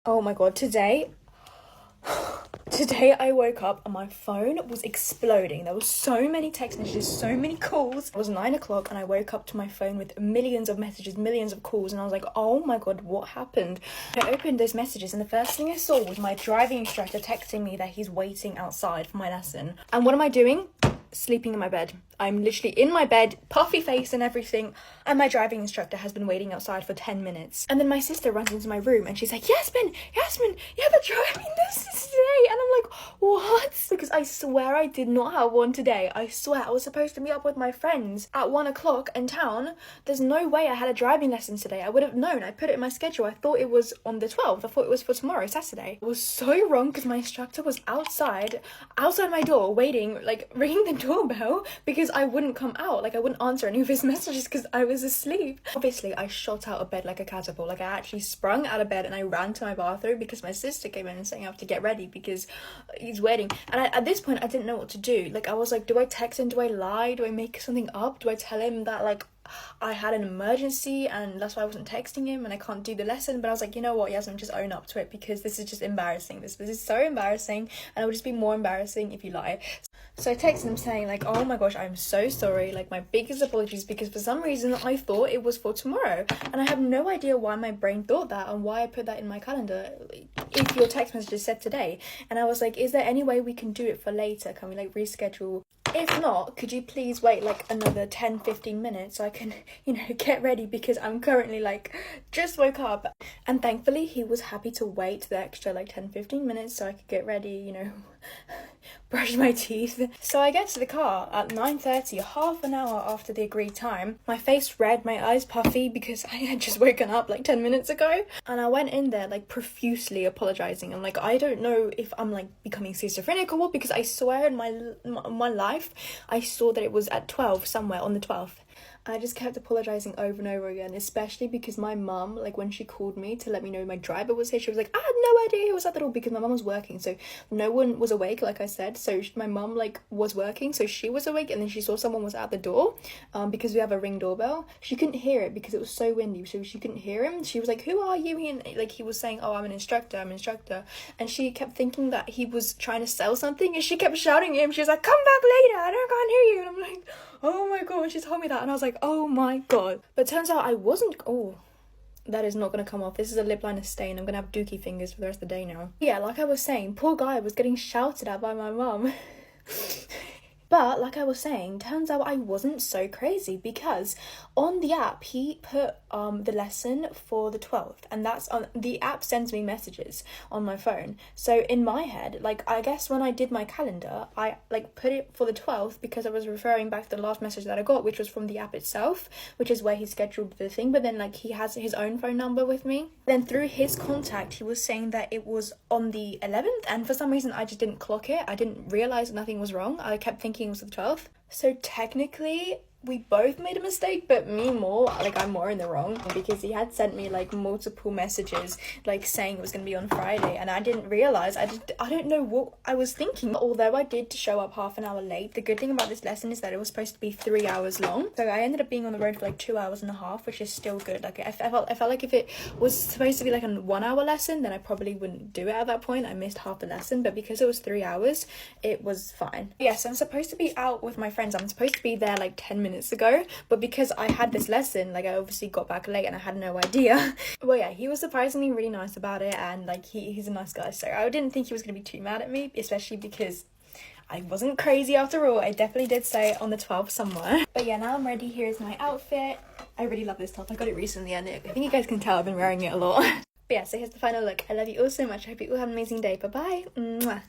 Oh my god, today I woke up and my phone was exploding. There was so many text messages, so many calls. It was 9 o'clock and I woke up to my phone with millions of messages, millions of calls, and I was like, oh my god, what happened? I opened those messages and the first thing I saw was my driving instructor texting me that he's waiting outside for my lesson. And what am I doing? Sleeping in my bed. I'm literally in my bed, puffy face and everything, and my driving instructor has been waiting outside for 10 minutes. And then my sister runs into my room and she's like, Yasmin, you have a driving lesson today. And I'm like, what? Because I swear I did not have one today. I swear I was supposed to meet up with my friends at 1 o'clock in town. There's no way I had a driving lesson today. I would have known. I put it in my schedule. I thought it was on the 12th. I thought it was for tomorrow, Saturday. I was so wrong because my instructor was outside my door waiting, like ringing the doorbell because I wouldn't come out. Like I wouldn't answer any of his messages because I was asleep. Obviously I shot out of bed like a catapult. Like I actually sprung out of bed and I ran to my bathroom because my sister came in and saying I have to get ready because he's waiting. And at this point I didn't know what to do. Like I was like, do I text him? Do I lie? Do I make something up? Do I tell him that like I had an emergency and that's why I wasn't texting him and I can't do the lesson? But I was like, you know what, Yasmin, just own up to it because this is just embarrassing. This is so embarrassing and it would just be more embarrassing if you lie. So I texted him saying like, oh my gosh, I'm so sorry, like my biggest apologies, because for some reason I thought it was for tomorrow and I have no idea why my brain thought that and why I put that in my calendar if your text message said today. And I was like, is there any way we can do it for later? Can we like reschedule? If not, could you please wait like another 10-15 minutes so I can, you know, get ready, because I'm currently like just woke up. And thankfully he was happy to wait the extra like 10-15 minutes so I could get ready, you know, brush my teeth. So I get to the car at 9:30, half an hour after the agreed time. My face red, my eyes puffy because I had just woken up like 10 minutes ago. And I went in there like profusely apologizing. I'm like, I don't know if I'm like becoming schizophrenic or what, because I swear in my life I saw that it was at 12 somewhere on the 12th. I just kept apologizing over and over again, especially because my mum, like when she called me to let me know my driver was here, she was like, I had no idea he was at the door, because my mum was working, so no one was awake, like I said. So my mum like was working, so she was awake, and then she saw someone was at the door because we have a Ring doorbell. She couldn't hear it because it was so windy, so she couldn't hear him. She was like, who are you? And like he was saying, oh, I'm an instructor, and she kept thinking that he was trying to sell something, and she kept shouting at him. She was like, come back later, I can't hear you. And I'm like, oh my god, when she told me that, and I was like, oh my god. But turns out I wasn't. Oh, that is not gonna come off. This is a lip liner stain. I'm gonna have dookie fingers for the rest of the day now. Yeah, like I was saying, poor guy was getting shouted at by my mum. But like I was saying, turns out I wasn't so crazy, because on the app he put the lesson for the 12th, and that's on the app sends me messages on my phone. So in my head, like I guess when I did my calendar, I like put it for the 12th because I was referring back to the last message that I got, which was from the app itself, which is where he scheduled the thing. But then like he has his own phone number with me. Then through his contact, he was saying that it was on the 11th, and for some reason I just didn't clock it. I didn't realize nothing was wrong. I kept thinking it was the 12th. So technically we both made a mistake, but me more, like I'm more in the wrong, because he had sent me like multiple messages like saying it was going to be on Friday, and I didn't realize. I don't know what I was thinking. Although I did show up half an hour late, the good thing about this lesson is that it was supposed to be 3 hours long, so I ended up being on the road for like 2 hours and a half, which is still good. Like I felt like if it was supposed to be like a 1 hour lesson, then I probably wouldn't do it at that point. I missed half the lesson, but because it was 3 hours, it was fine. Yes, I'm supposed to be out with my friends. I'm supposed to be there like 10 minutes ago, but because I had this lesson, like I obviously got back late and I had no idea. Well, yeah, he was surprisingly really nice about it, and like he's a nice guy, so I didn't think he was gonna be too mad at me, especially because I wasn't crazy after all. I definitely did say on the 12th somewhere. But yeah, now I'm ready. Here's my outfit. I really love this top. I got it recently and I think you guys can tell I've been wearing it a lot. But yeah, so here's the final look. I love you all so much. I hope you all have an amazing day. Bye bye. Mwah.